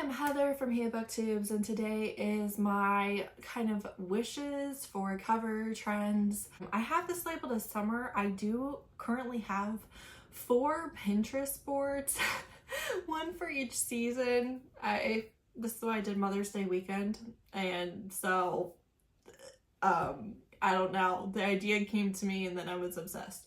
I'm Heather from booktubes, and today is my kind of wishes for cover trends. I have this labeled as summer. I do currently have 4 Pinterest boards, one for each season. This is what I did Mother's Day weekend, and so I don't know, the idea came to me and then I was obsessed.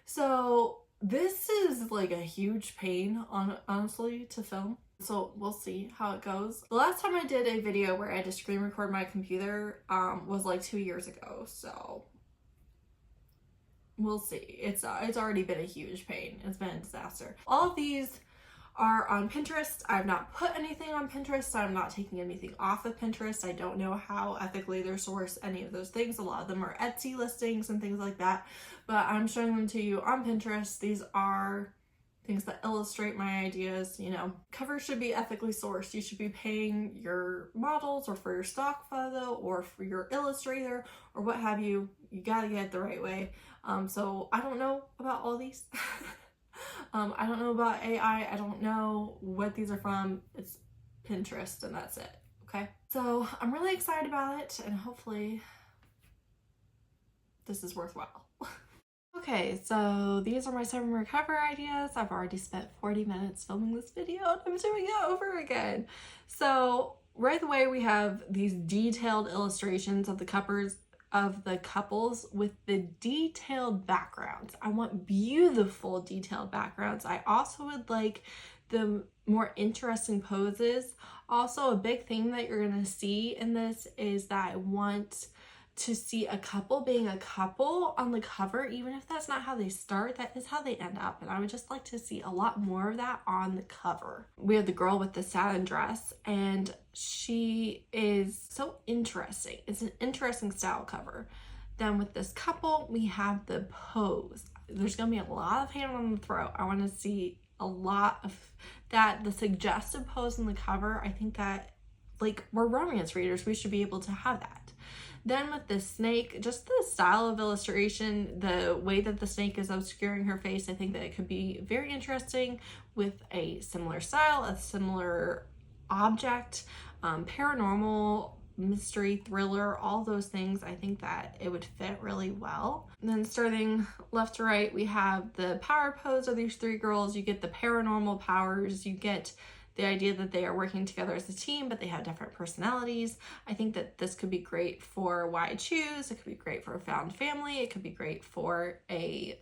So this is like a huge pain, honestly, to film. So we'll see how it goes. The last time I did a video where I had to screen record my computer was like 2 years ago. So we'll see. It's already been a huge pain. It's been a disaster. All of these are on Pinterest. I've not put anything on Pinterest, so I'm not taking anything off of Pinterest. I don't know how ethically they're sourced, any of those things. A lot of them are Etsy listings and things like that, but I'm showing them to you on Pinterest. These are things that illustrate my ideas. You know, covers should be ethically sourced. You should be paying your models or for your stock photo or for your illustrator or what have you. You gotta get it the right way. So I don't know about all these. I don't know about AI. I don't know what these are from. It's Pinterest and that's it. Okay. So I'm really excited about it and hopefully this is worthwhile. Okay, so these are my summer cover ideas. I've already spent 40 minutes filming this video and I'm doing it over again. So right away we have these detailed illustrations of the covers of the couples with the detailed backgrounds. I want beautiful detailed backgrounds. I also would like the more interesting poses. Also, a big thing that you're gonna see in this is that I want to see a couple being a couple on the cover. Even if that's not how they start, that is how they end up, and I would just like to see a lot more of that on the cover. We have the girl with the satin dress, and she is so interesting. It's an interesting style cover. Then with this couple, we have the pose. There's gonna be a lot of hand on the throat. I want to see a lot of that. The suggestive pose in the cover, I think that, like, we're romance readers, we should be able to have that. Then with the snake, just the style of illustration, the way that the snake is obscuring her face, I think that it could be very interesting with a similar style, a similar object, paranormal, mystery, thriller, all those things. I think that it would fit really well. And then starting left to right, we have the power pose of these 3 girls. You get the paranormal powers, you get the idea that they are working together as a team, but they have different personalities. I think that this could be great for Why I Choose. It could be great for a found family. It could be great for a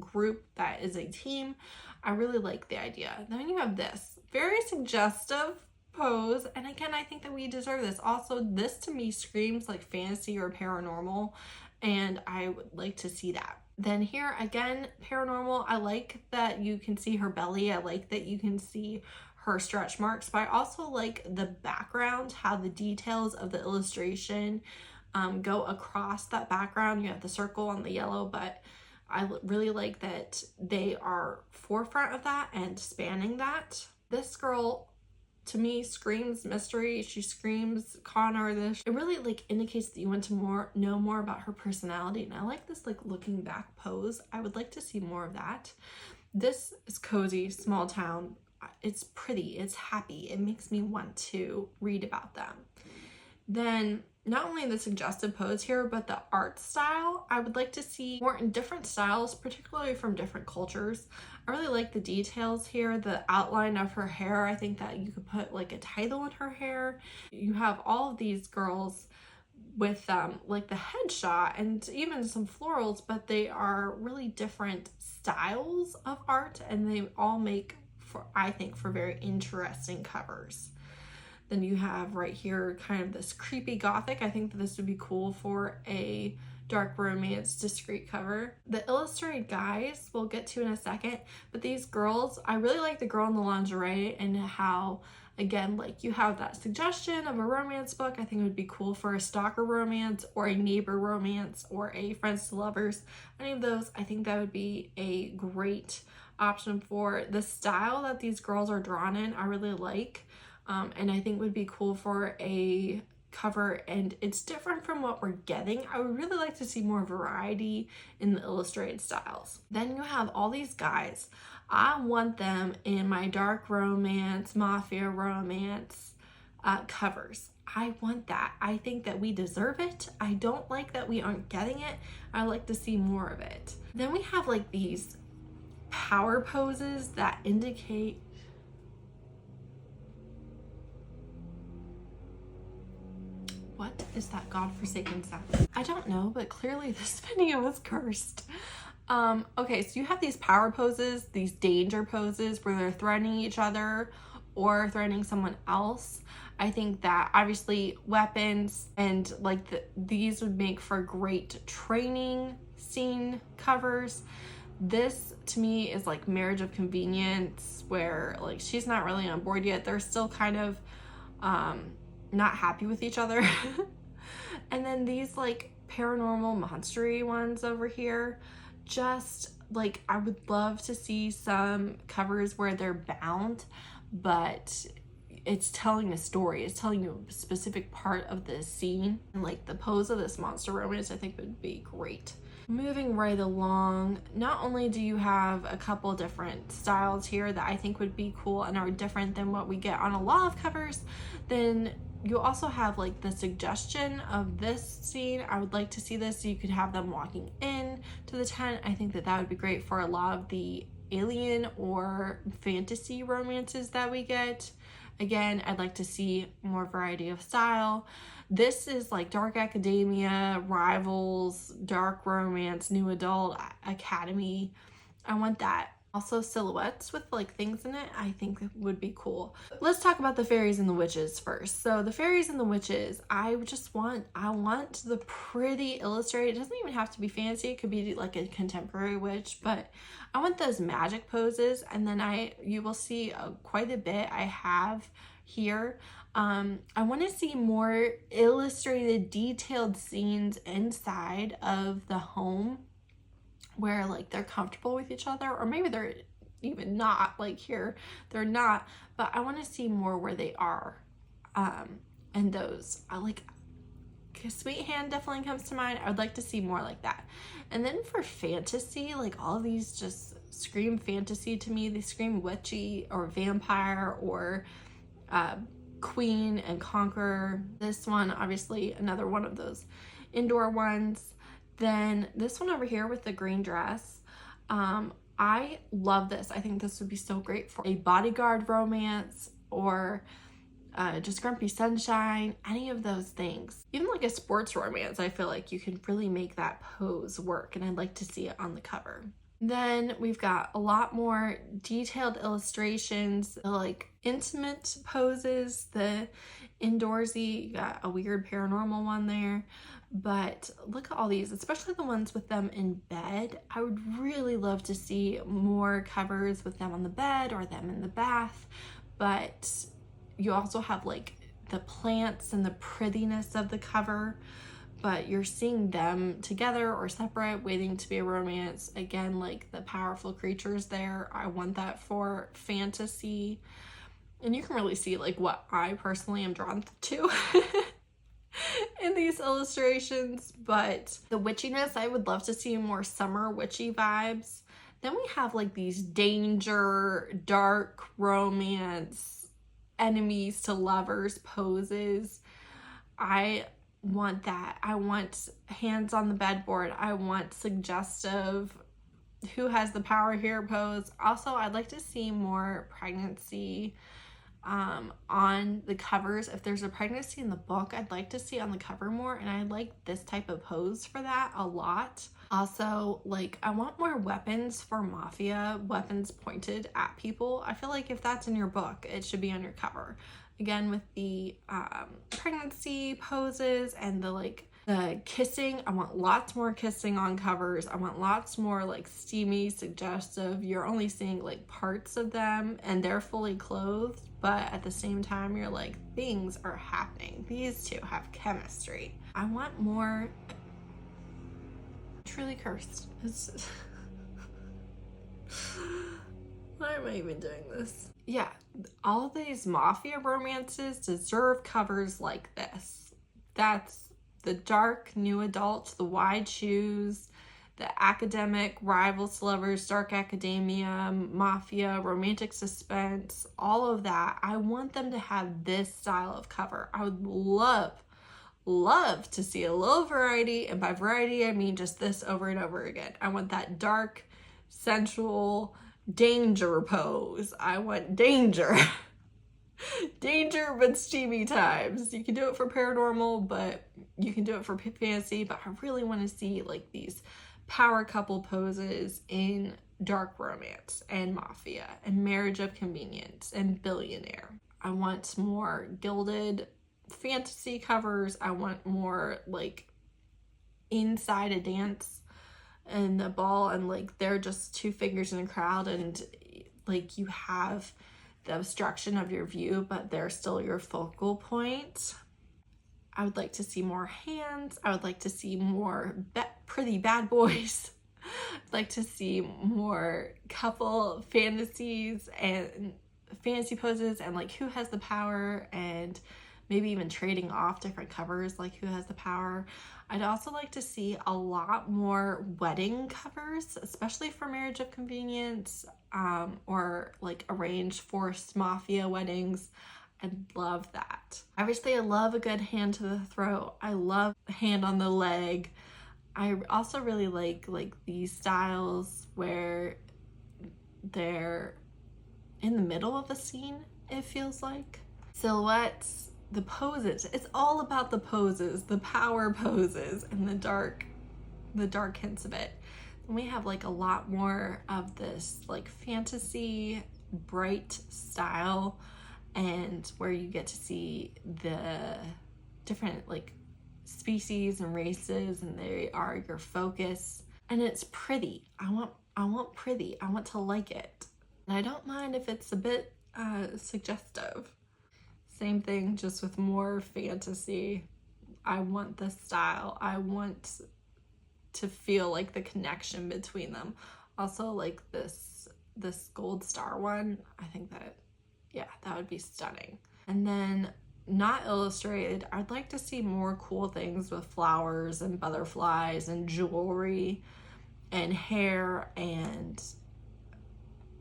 group that is a team. I really like the idea. Then you have this very suggestive pose, and again, I think that we deserve this. Also, this to me screams like fantasy or paranormal, and I would like to see that. Then here again, paranormal. I like that you can see her belly. I like that you can see her stretch marks, but I also like the background, how the details of the illustration go across that background. You have the circle and the yellow, but I really like that they are forefront of that and spanning that. This girl, to me, screams mystery. She screams con artist. It really indicates that you want to know more about her personality, and I like this looking back pose. I would like to see more of that. This is cozy, small town. It's pretty, it's happy, it makes me want to read about them. Then not only the suggestive pose here, but the art style. I would like to see more in different styles, particularly from different cultures. I really like the details here, the outline of her hair. I think that you could put a title in her hair. You have all of these girls with the headshot and even some florals, but they are really different styles of art, and they all make I think for very interesting covers. Then you have right here kind of this creepy gothic. I think that this would be cool for a dark romance discreet cover. The illustrated guys we'll get to in a second, but these girls, I really like the girl in the lingerie and how, again, you have that suggestion of a romance book. I think it would be cool for a stalker romance or a neighbor romance or a friends to lovers. Any of those, I think that would be a great option for the style that these girls are drawn in. I really like, and I think would be cool for a cover and it's different from what we're getting. I would really like to see more variety in the illustrated styles. Then you have all these guys. I want them in my dark romance, mafia romance covers. I want that. I think that we deserve it. I don't like that we aren't getting it. I like to see more of it. Then we have like these power poses that indicate what is that godforsaken sound? I don't know, but clearly this video is cursed. Okay, so you have these power poses, these danger poses where they're threatening each other or threatening someone else. I think that obviously weapons and like these would make for great training scene covers. This to me is like marriage of convenience where like she's not really on board yet. They're still kind of not happy with each other. And then these like paranormal monstery ones over here, just like I would love to see some covers where they're bound, but it's telling a story. It's telling you a specific part of the scene. And like the pose of this monster romance I think would be great. Moving right along, not only do you have a couple different styles here that I think would be cool and are different than what we get on a lot of covers, then you also have like the suggestion of this scene. I would like to see this so you could have them walking in to the tent. I think that that would be great for a lot of the alien or fantasy romances that we get. Again, I'd like to see more variety of style. This is like dark academia, rivals, dark romance, new adult, academy. I want that. Also silhouettes with like things in it, I think would be cool. Let's talk about the fairies and the witches first. So the fairies and the witches, I want the pretty illustrated. It doesn't even have to be fancy. It could be like a contemporary witch, but I want those magic poses. And then you will see quite a bit I have here. I want to see more illustrated, detailed scenes inside of the home where like they're comfortable with each other, or maybe they're even not. Like here they're not, but I want to see more where they are. And those I like. Sweet Hand definitely comes to mind. I would like to see more like that. And then for fantasy, like all of these just scream fantasy to me. They scream witchy or vampire or queen and conqueror. This one obviously another one of those indoor ones. Then this one over here with the green dress, I love this. I think this would be so great for a bodyguard romance or just Grumpy Sunshine, any of those things. Even like a sports romance, I feel like you can really make that pose work, and I'd like to see it on the cover. Then we've got a lot more detailed illustrations, like intimate poses, the indoorsy, you got a weird paranormal one there. But look at all these, especially the ones with them in bed. I would really love to see more covers with them on the bed or them in the bath. But you also have like the plants and the prettiness of the cover, but you're seeing them together or separate, waiting to be a romance. Again, like the powerful creatures there. I want that for fantasy. And you can really see like what I personally am drawn to in these illustrations. But the witchiness, I would love to see more summer witchy vibes. Then we have like these danger, dark romance, enemies to lovers poses. I want that. I want hands on the bedboard. I want suggestive who has the power here pose. Also, I'd like to see more pregnancy on the covers. If there's a pregnancy in the book, I'd like to see on the cover more, and I like this type of pose for that a lot. Also, like I want more weapons for mafia, weapons pointed at people. I feel like if that's in your book, it should be on your cover. Again, with the pregnancy poses and the kissing, I want lots more kissing on covers. I want lots more like steamy, suggestive. You're only seeing like parts of them and they're fully clothed, but at the same time, you're like, things are happening. These two have chemistry. I want more. Truly cursed. Why am I even doing this? Yeah, all of these mafia romances deserve covers like this. That's the dark new adult, the wide shoes, the academic, rivals, lovers, dark academia, mafia, romantic suspense, all of that. I want them to have this style of cover. I would love to see a little variety, and by variety I mean just this over and over again. I want that dark, sensual danger pose. I want danger. Danger but steamy times. You can do it for paranormal, but you can do it for fantasy, but I really want to see like these power couple poses in dark romance and mafia and marriage of convenience and billionaire. I want more gilded fantasy covers. I want more like inside a dance and the ball, and like they're just two figures in a crowd, and like you have the obstruction of your view, but they're still your focal point. I would like to see more hands. I would like to see more pretty bad boys. I'd like to see more couple fantasies and fantasy poses, and like who has the power, and maybe even trading off different covers, like who has the power. I'd also like to see a lot more wedding covers, especially for marriage of convenience, or like arranged forced mafia weddings. I'd love that. Obviously, I love a good hand to the throat. I love a hand on the leg. I also really like these styles where they're in the middle of a scene, it feels like. Silhouettes, the poses. It's all about the poses, the power poses, and the dark hints of it. And we have like a lot more of this like fantasy, bright style, and where you get to see the different like species and races, and they are your focus. And it's pretty. I want pretty. I want to like it. And I don't mind if it's a bit suggestive. Same thing, just with more fantasy. I want the style. I want to feel like the connection between them. Also, like this gold star one, I think that, yeah, that would be stunning. And then not illustrated, I'd like to see more cool things with flowers and butterflies and jewelry and hair, and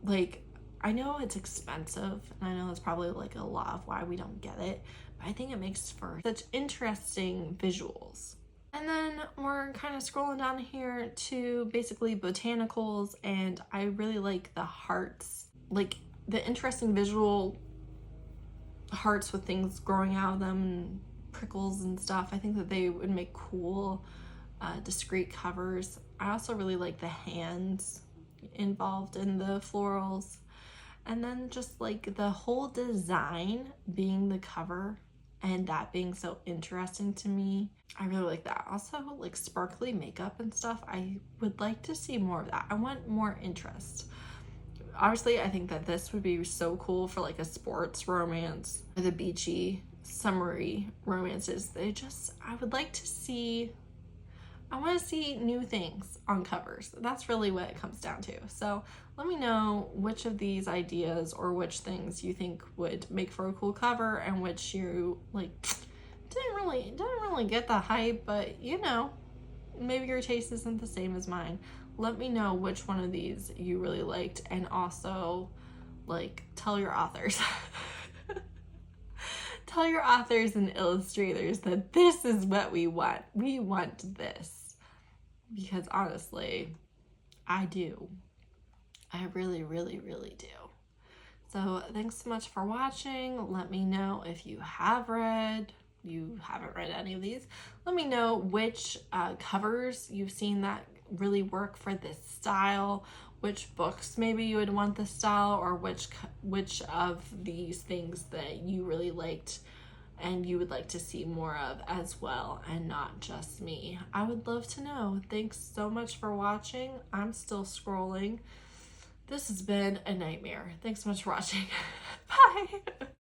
like, I know it's expensive, and I know that's probably like a lot of why we don't get it, but I think it makes for such interesting visuals. And then we're kind of scrolling down here to basically botanicals, and I really like the hearts, like the interesting visual hearts with things growing out of them and prickles and stuff. I think that they would make cool, discreet covers. I also really like the hands involved in the florals. And then just like the whole design being the cover and that being so interesting to me. I really like that. Also, like sparkly makeup and stuff. I would like to see more of that. I want more interest. Obviously, I think that this would be so cool for like a sports romance or the beachy, summery romances. I would like to see, I want to see new things on covers. That's really what it comes down to. So let me know which of these ideas or which things you think would make for a cool cover, and which you like didn't really get the hype, but you know, maybe your taste isn't the same as mine. Let me know which one of these you really liked, and also like tell your authors. Tell your authors and illustrators that this is what we want. We want this. Because honestly, I do. I really, really, really do. So thanks so much for watching. Let me know if you haven't read any of these. Let me know which covers you've seen that really work for this style, which books maybe you would want this style, or which of these things that you really liked and you would like to see more of as well, and not just me. I would love to know. Thanks so much for watching. I'm still scrolling. This has been a nightmare. Thanks so much for watching. Bye.